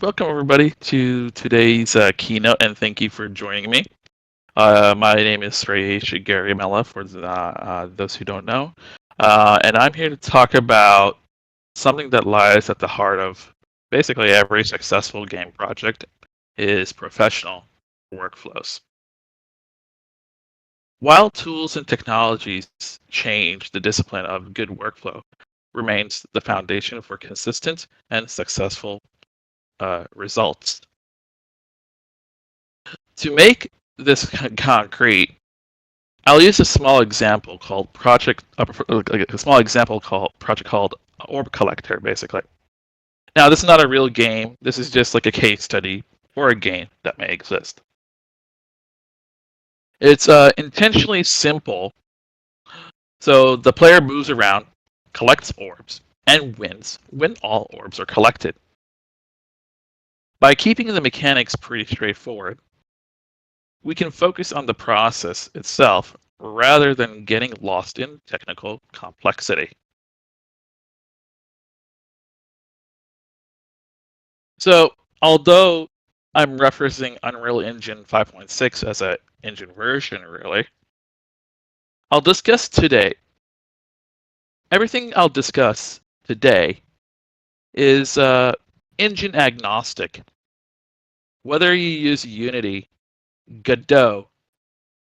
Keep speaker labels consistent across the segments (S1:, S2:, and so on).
S1: Welcome, everybody, to today's keynote, and thank you for joining me. My name is Sreyeesh Garimella, for those who don't know, and I'm here to talk about something that lies at the heart of basically every successful game project is professional workflows. While tools and technologies change, the discipline of good workflow remains the foundation for consistent and successful results. To make this concrete, I'll use a small example called project called Orb Collector, basically. Now, this is not a real game. This is just like a case study for a game that may exist. It's intentionally simple, so the player moves around, collects orbs, and wins when all orbs are collected. By keeping the mechanics pretty straightforward, we can focus on the process itself rather than getting lost in technical complexity. So, although I'm referencing Unreal Engine 5.6 as an engine version, really, I'll discuss today. Everything I'll discuss today is engine agnostic. Whether you use Unity, Godot,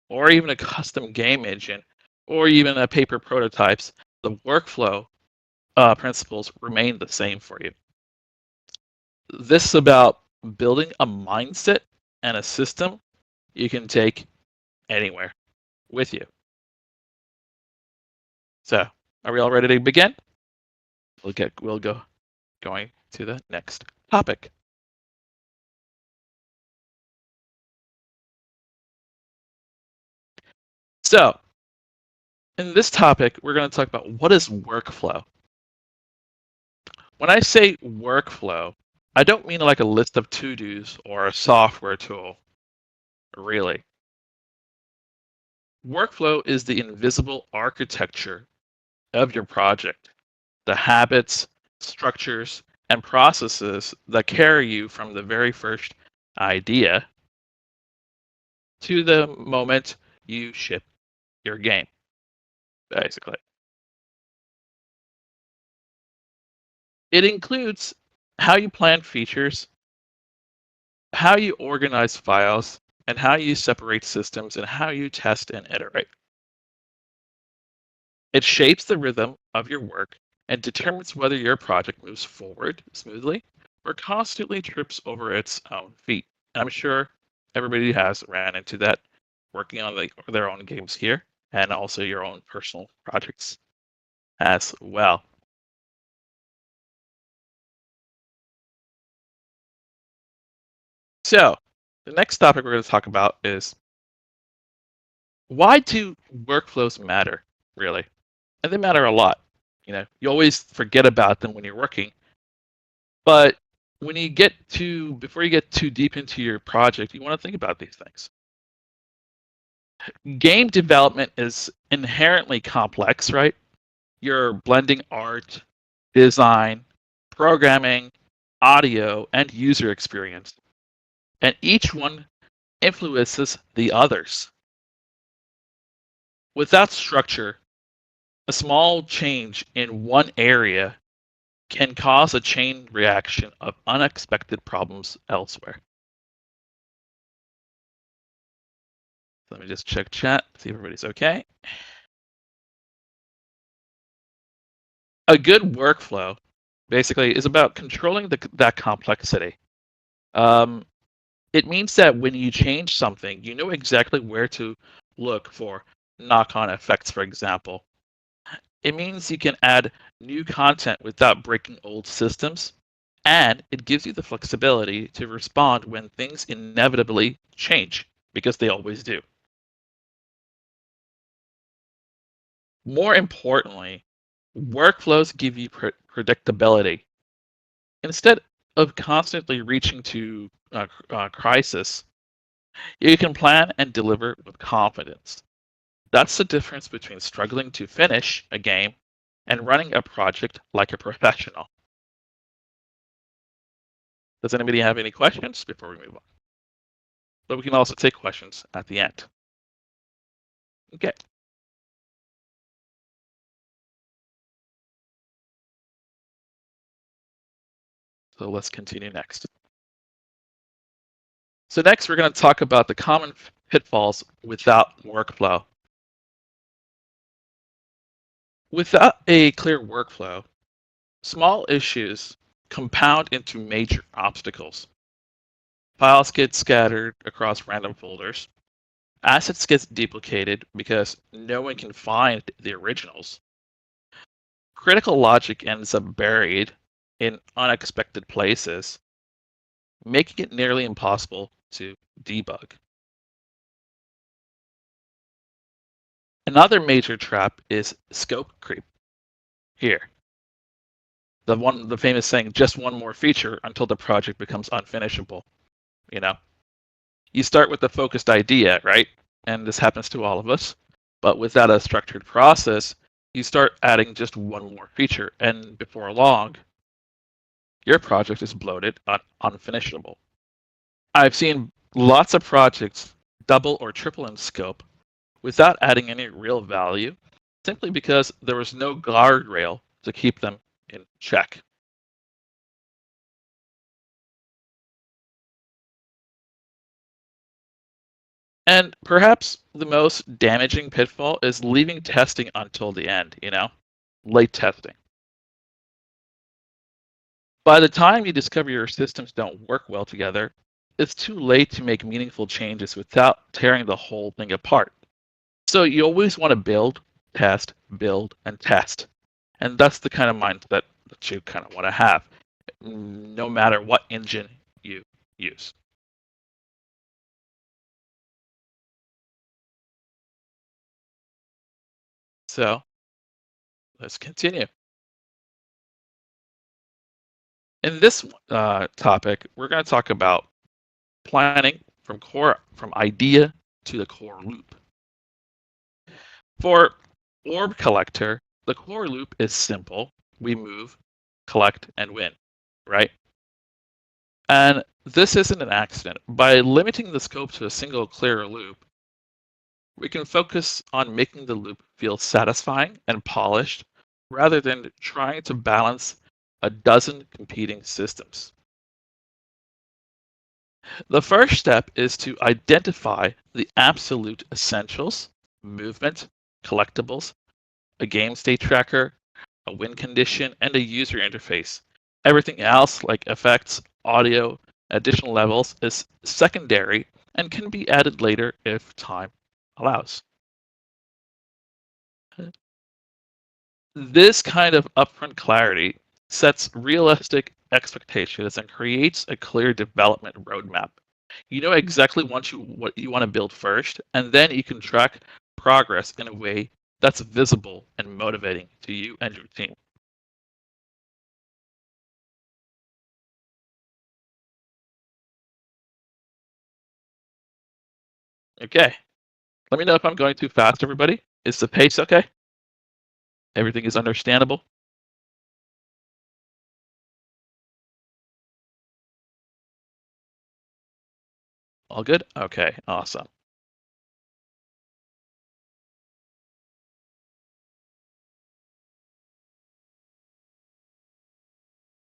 S1: or even a custom game engine, or even a paper prototypes, the workflow principles remain the same for you. This is about building a mindset and a system you can take anywhere with you. So, are we all ready to begin? We'll go going to the next topic. So, in this topic, we're going to talk about what is workflow. When I say workflow, I don't mean like a list of to-dos or a software tool, really. Workflow is the invisible architecture of your project, the habits, structures, and processes that carry you from the very first idea to the moment you ship your game, basically. It includes how you plan features, how you organize files, and how you separate systems, and how you test and iterate. It shapes the rhythm of your work and determines whether your project moves forward smoothly or constantly trips over its own feet. And I'm sure everybody has ran into that working on their own games here and also your own personal projects as well. So, the next topic we're going to talk about is why do workflows matter, really? And they matter a lot. You always forget about them when you're working, but before you get too deep into your project, you want to think about these things. Game development is inherently complex, right? You're blending art, design, programming, audio, and user experience, and each one influences the others. Without structure, a small change in one area can cause a chain reaction of unexpected problems elsewhere. Let me just check chat, see if everybody's okay. A good workflow basically is about controlling that complexity. Um, it means that when you change something, you know exactly where to look for knock-on effects, for example. It means you can add new content without breaking old systems, and it gives you the flexibility to respond when things inevitably change, because they always do. More importantly, workflows give you predictability. Instead of constantly reaching to crisis, you can plan and deliver with confidence. That's the difference between struggling to finish a game and running a project like a professional. Does anybody have any questions before we move on? But we can also take questions at the end. Okay. So let's continue next. So next, we're going to talk about the common pitfalls without workflow. Without a clear workflow, small issues compound into major obstacles. Files get scattered across random folders. Assets get duplicated because no one can find the originals. Critical logic ends up buried in unexpected places, making it nearly impossible to debug. Another major trap is scope creep. Here, the famous saying, just one more feature until the project becomes unfinishable. You know, you start with the focused idea, right? And this happens to all of us. But without a structured process, you start adding just one more feature, and before long, your project is bloated and unfinishable. I've seen lots of projects double or triple in scope without adding any real value, simply because there was no guardrail to keep them in check. And perhaps the most damaging pitfall is leaving testing until the end, late testing. By the time you discover your systems don't work well together, it's too late to make meaningful changes without tearing the whole thing apart. So you always want to build, and test. And that's the kind of mindset that you kind of want to have, no matter what engine you use. So let's continue. In this topic, we're going to talk about planning from idea to the core loop. For orb collector, the core loop is simple. We move, collect, and win, right? And this isn't an accident. By limiting the scope to a single clear loop, we can focus on making the loop feel satisfying and polished rather than trying to balance a dozen competing systems. The first step is to identify the absolute essentials: movement, collectibles, a game state tracker, a win condition, and a user interface. Everything else, like effects, audio, additional levels, is secondary and can be added later if time allows. This kind of upfront clarity sets realistic expectations and creates a clear development roadmap. You know exactly what you want to build first, and then you can track progress in a way that's visible and motivating to you and your team. Okay, let me know if I'm going too fast, everybody. Is the pace okay? Everything is understandable? All good? Okay, awesome.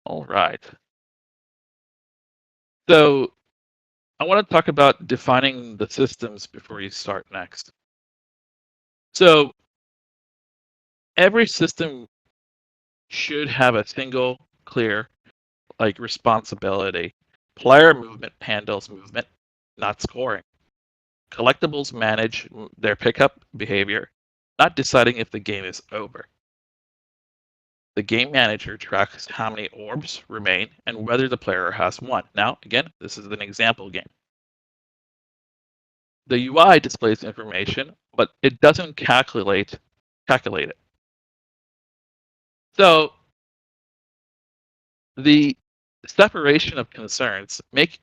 S1: All right. So I want to talk about defining the systems before you start next. So every system should have a single clear responsibility. Player movement handles movement, not scoring. Collectibles manage their pickup behavior, not deciding if the game is over. The game manager tracks how many orbs remain and whether the player has won. Now, again, this is an example game. The UI displays information, but it doesn't calculate it. So the separation of concerns make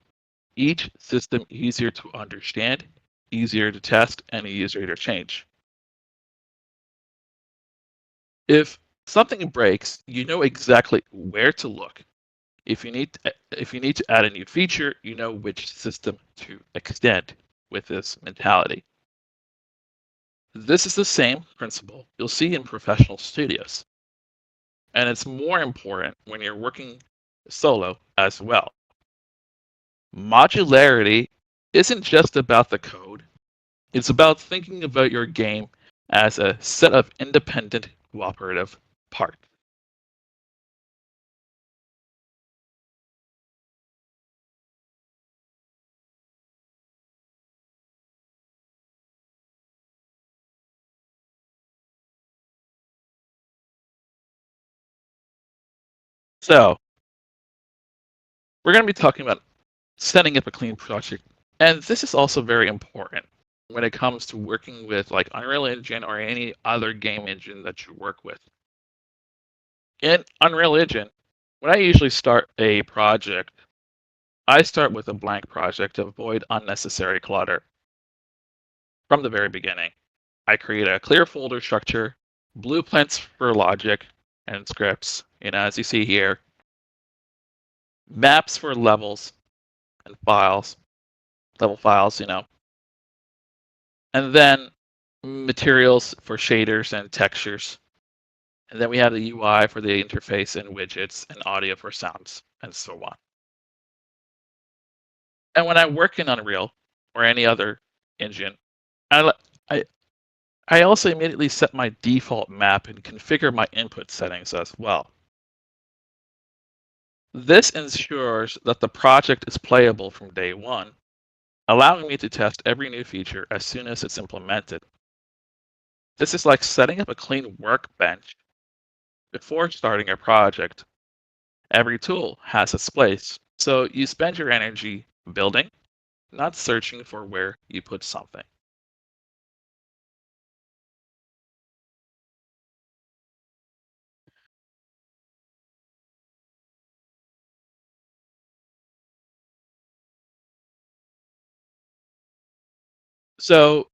S1: each system easier to understand, easier to test, and easier to change. If something breaks, you know exactly where to look. If you need to add a new feature, you know which system to extend with this mentality. This is the same principle you'll see in professional studios. And it's more important when you're working solo as well. Modularity isn't just about the code, it's about thinking about your game as a set of independent cooperative parts. So, we're going to be talking about setting up a clean project. And this is also very important when it comes to working with like Unreal Engine or any other game engine that you work with. In Unreal Engine, when I usually start a project, I start with a blank project to avoid unnecessary clutter. From the very beginning, I create a clear folder structure, blueprints for logic and scripts, as you see here, maps for levels and files, level files, and then materials for shaders and textures. And then we have the UI for the interface and widgets and audio for sounds and so on. And when I work in Unreal or any other engine, I, I, I also immediately set my default map and configure my input settings as well. This ensures that the project is playable from day one, allowing me to test every new feature as soon as it's implemented. This is like setting up a clean workbench before starting a project. Every tool has its place, so you spend your energy building, not searching for where you put something. So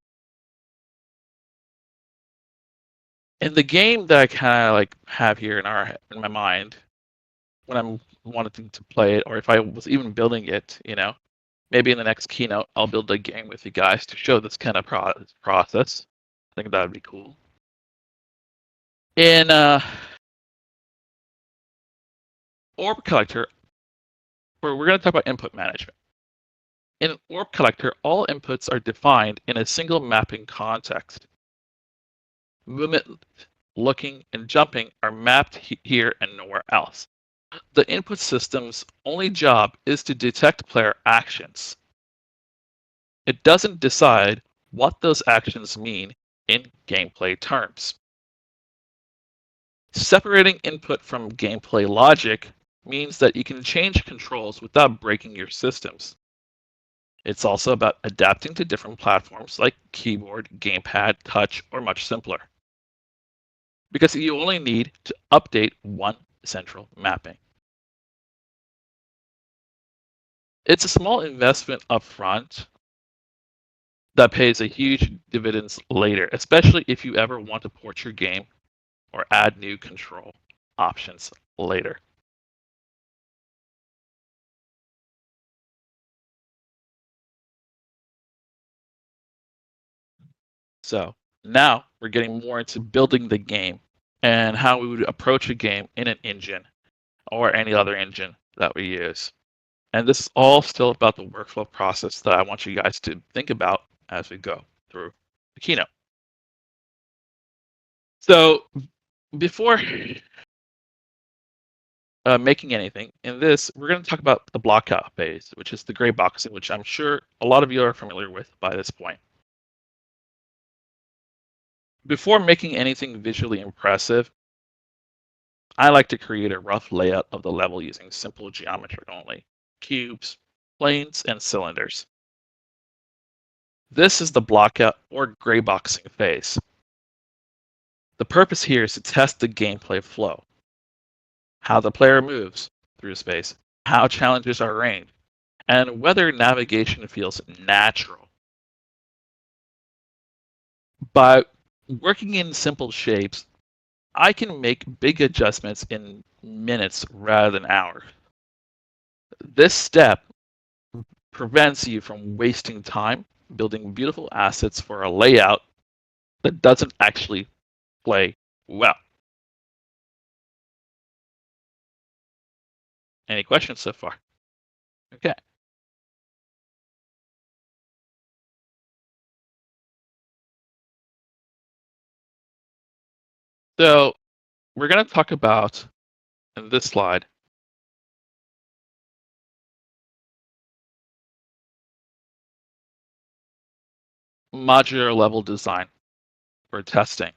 S1: in the game that I kind of like have here in my mind, when I'm wanting to play it, or if I was even building it, maybe in the next keynote I'll build a game with you guys to show this kind of process. I think that would be cool. In Orb Collector, we're going to talk about input management. In Orb Collector, all inputs are defined in a single mapping context. Movement, looking, and jumping are mapped here and nowhere else. The input system's only job is to detect player actions. It doesn't decide what those actions mean in gameplay terms. Separating input from gameplay logic means that you can change controls without breaking your systems. It's also about adapting to different platforms like keyboard, gamepad, touch, or much simpler. Because you only need to update one central mapping. It's a small investment upfront that pays a huge dividends later, especially if you ever want to port your game or add new control options later. So now we're getting more into building the game and how we would approach a game in an engine or any other engine that we use. And this is all still about the workflow process that I want you guys to think about as we go through the keynote. So before making anything, in this, we're going to talk about the blockout phase, which is the gray boxing, which I'm sure a lot of you are familiar with by this point. Before making anything visually impressive, I like to create a rough layout of the level using simple geometry only, cubes, planes, and cylinders. This is the blockout or gray boxing phase. The purpose here is to test the gameplay flow, how the player moves through space, how challenges are arranged, and whether navigation feels natural. By working in simple shapes, I can make big adjustments in minutes rather than hours. This step prevents you from wasting time building beautiful assets for a layout that doesn't actually play well. Any questions so far? Okay. So we're going to talk about, in this slide, modular level design for testing.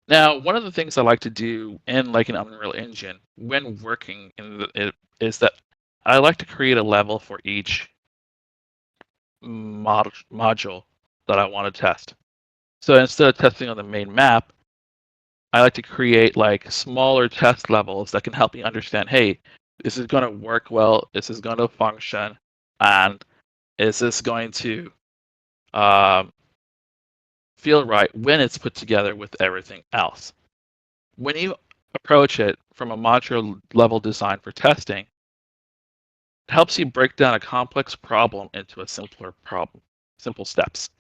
S1: Now, one of the things I like to do in like an Unreal Engine when working in it is that I like to create a level for each module that I want to test. So instead of testing on the main map, I like to create like smaller test levels that can help me understand, hey, this is going to work well, this is going to function, and is this going to um, feel right when it's put together with everything else. When you approach it from a modular level design for testing, it helps you break down a complex problem into a simpler problem, simple steps.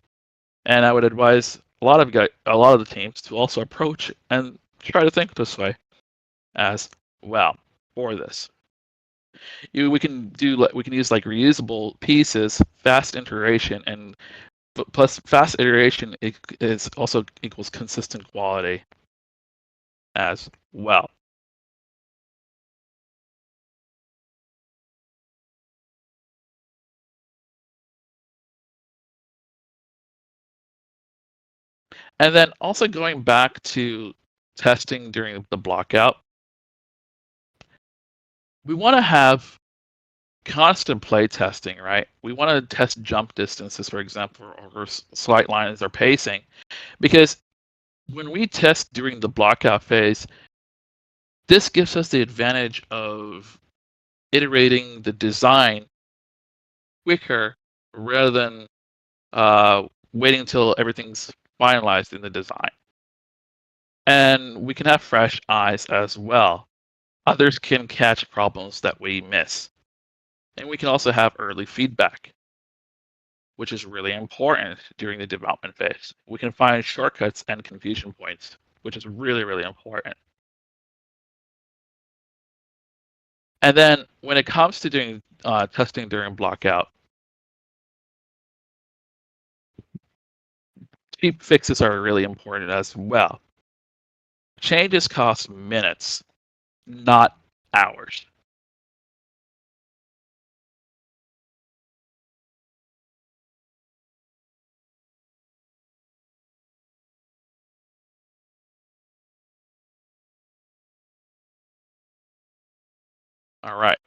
S1: And I would advise a lot of the teams to also approach and try to think this way as well for this. We can use like reusable pieces, fast iteration, and plus fast iteration is also equals consistent quality as well. And then also going back to testing during the blockout, we want to have constant play testing, right? We want to test jump distances, for example, or slight lines or pacing, because when we test during the blockout phase, this gives us the advantage of iterating the design quicker rather than waiting until everything's finalized in the design. And we can have fresh eyes as well. Others can catch problems that we miss. And we can also have early feedback, which is really important during the development phase. We can find shortcuts and confusion points, which is really, really important. And then when it comes to doing testing during blockout, cheap fixes are really important as well. Changes cost minutes, not hours. All right.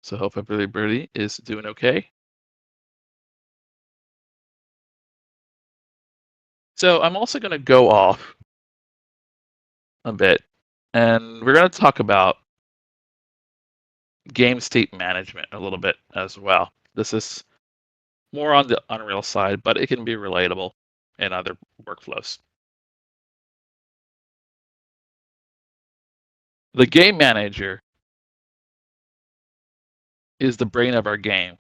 S1: So hope everybody is doing okay. So I'm also going to go off a bit, and we're going to talk about game state management a little bit as well. This is more on the Unreal side, but it can be relatable in other workflows. The game manager is the brain of our game.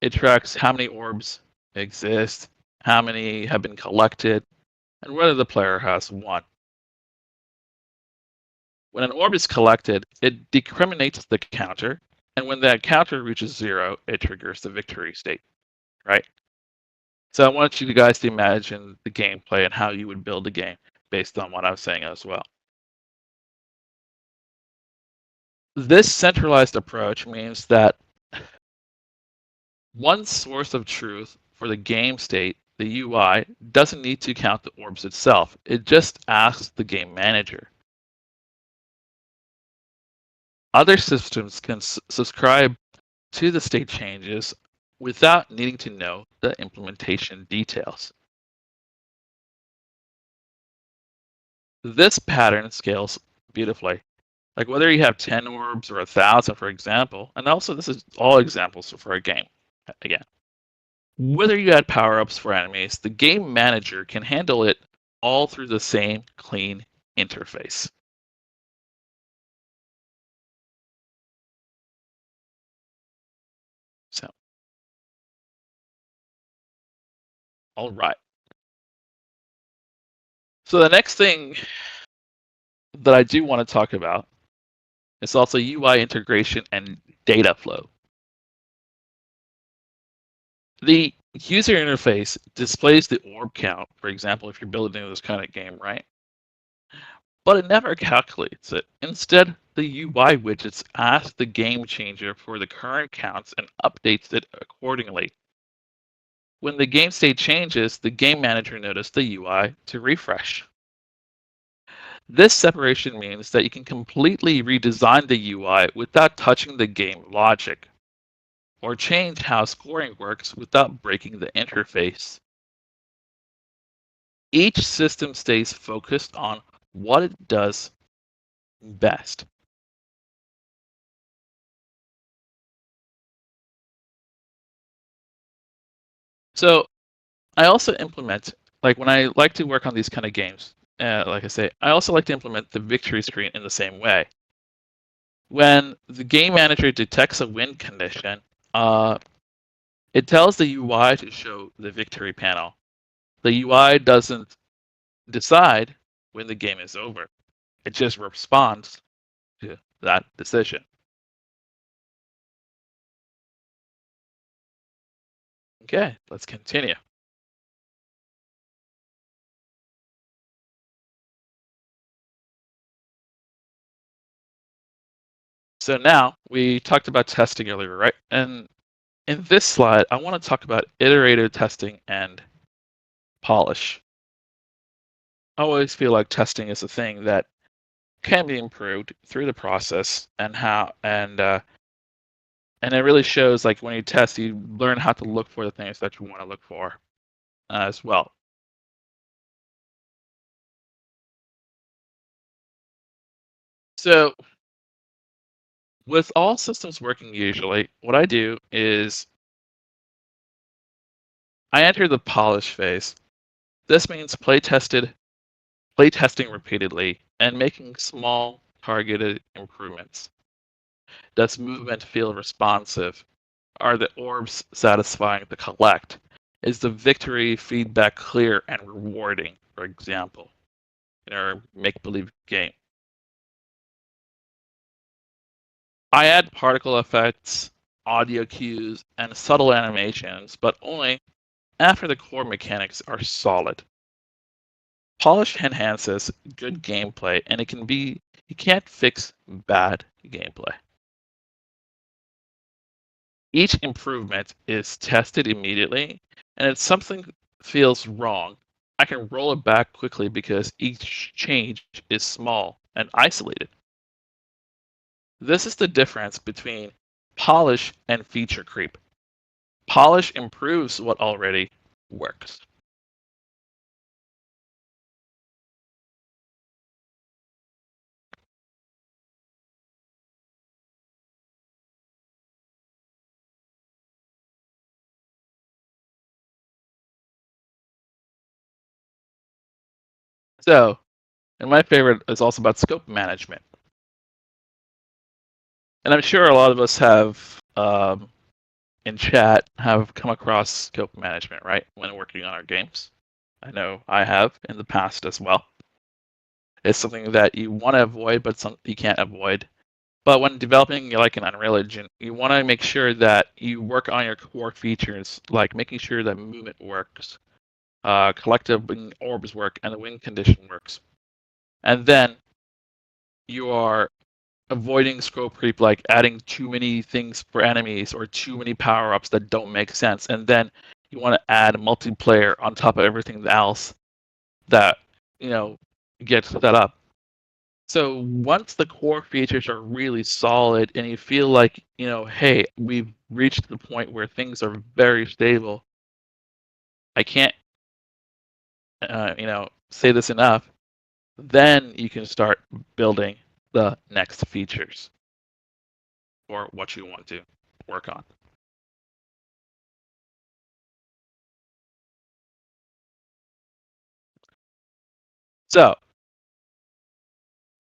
S1: It tracks how many orbs exist, how many have been collected, and whether the player has won. When an orb is collected, it decriminates the counter, and when that counter reaches 0, it triggers the victory state, right? So I want you guys to imagine the gameplay and how you would build a game based on what I was saying as well. This centralized approach means that one source of truth for the game state, the UI, doesn't need to count the orbs itself. It just asks the game manager. Other systems can subscribe to the state changes without needing to know the implementation details. This pattern scales beautifully. Like whether you have 10 orbs or 1,000, for example, and also this is all examples for a game, again. Whether you add power-ups for enemies, the game manager can handle it all through the same clean interface. All right. So the next thing that I do want to talk about is also UI integration and data flow. The user interface displays the orb count, for example, if you're building this kind of game, right? But it never calculates it. Instead, the UI widgets ask the game changer for the current counts and updates it accordingly. When the game state changes, the game manager notices the UI to refresh. This separation means that you can completely redesign the UI without touching the game logic, or change how scoring works without breaking the interface. Each system stays focused on what it does best. So I also implement, like when I like to work on these kind of games, like I say, I also like to implement the victory screen in the same way. When the game manager detects a win condition, it tells the UI to show the victory panel. The UI doesn't decide when the game is over. It just responds to that decision. Okay, let's continue. So now we talked about testing earlier, right? And in this slide, I want to talk about iterative testing and polish. I always feel like testing is a thing that can be improved through the process and it really shows like when you test, you learn how to look for the things that you want to look for as well. So with all systems working usually, what I do is I enter the polish phase. This means play testing repeatedly and making small targeted improvements. Does movement feel responsive? Are the orbs satisfying to collect? Is the victory feedback clear and rewarding, for example, in our make-believe game? I add particle effects, audio cues, and subtle animations, but only after the core mechanics are solid. Polish enhances good gameplay, and you can't fix bad gameplay. Each improvement is tested immediately, and if something feels wrong, I can roll it back quickly because each change is small and isolated. This is the difference between polish and feature creep. Polish improves what already works. So, and my favorite is also about scope management. And I'm sure a lot of us have in chat have come across scope management, right? When working on our games. I know I have in the past as well. It's something that you want to avoid, but some you can't avoid. But when developing like an Unreal Engine, you want to make sure that you work on your core features, like making sure that movement works, collective orbs work, and the win condition works. And then you are avoiding scope creep, like adding too many things for enemies or too many power-ups that don't make sense. And then you want to add multiplayer on top of everything else that, you know, gets set up. So once the core features are really solid and you feel like, hey, we've reached the point where things are very stable, I can't, say this enough, then you can start building the next features or what you want to work on. So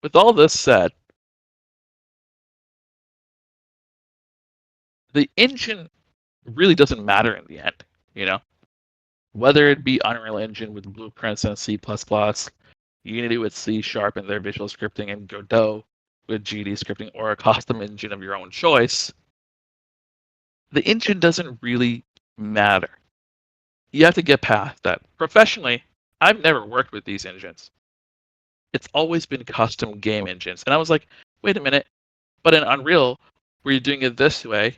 S1: with all this said, the engine really doesn't matter in the end, you know? Whether it be Unreal Engine with blueprints and C++, Unity with C# and their visual scripting, and Godot with GD scripting, or a custom engine of your own choice, the engine doesn't really matter. You have to get past that. Professionally, I've never worked with these engines. It's always been custom game engines. And I was like, wait a minute, but in Unreal, we're doing it this way.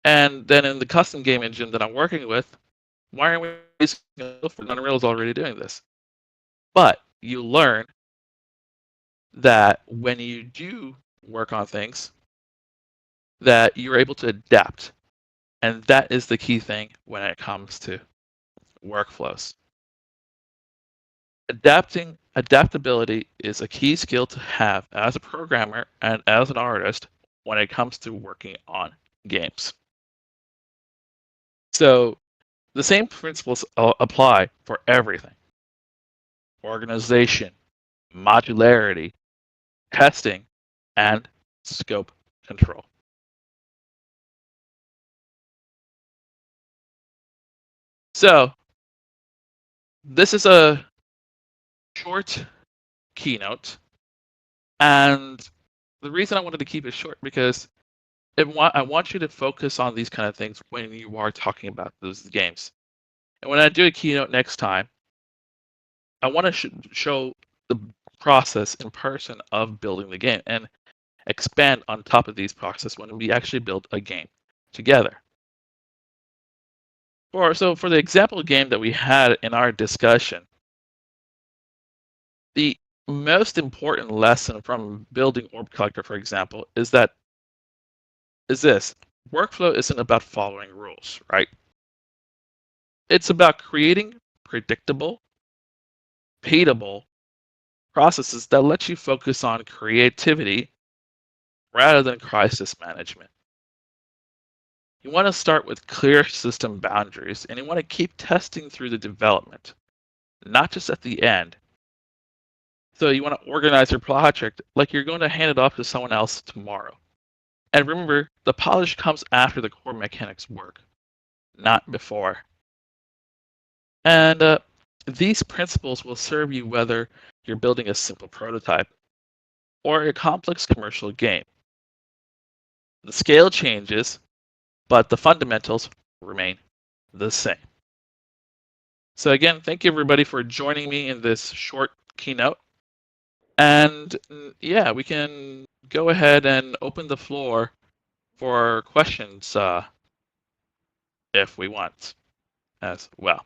S1: And then in the custom game engine that I'm working with, why aren't we using Unreal is already doing this? But you learn that when you do work on things, that you're able to adapt. And that is the key thing when it comes to workflows. Adaptability is a key skill to have as a programmer and as an artist when it comes to working on games. So the same principles apply for everything: organization, modularity, testing, and scope control. So this is a short keynote, and the reason I wanted to keep it short because I want you to focus on these kind of things when you are talking about those games. And when I do a keynote next time, I want to show the process in person of building the game and expand on top of these processes when we actually build a game together. So for the example game that we had in our discussion, the most important lesson from building Orb Collector, for example, is this: workflow isn't about following rules, right? It's about creating predictable, repeatable processes that let you focus on creativity rather than crisis management. You want to start with clear system boundaries, and you want to keep testing through the development, not just at the end. So you want to organize your project like you're going to hand it off to someone else tomorrow. And remember, the polish comes after the core mechanics work, not before. And these principles will serve you whether you're building a simple prototype or a complex commercial game. The scale changes, but the fundamentals remain the same. So again, thank you everybody for joining me in this short keynote. And yeah, we can go ahead and open the floor for questions if we want as well.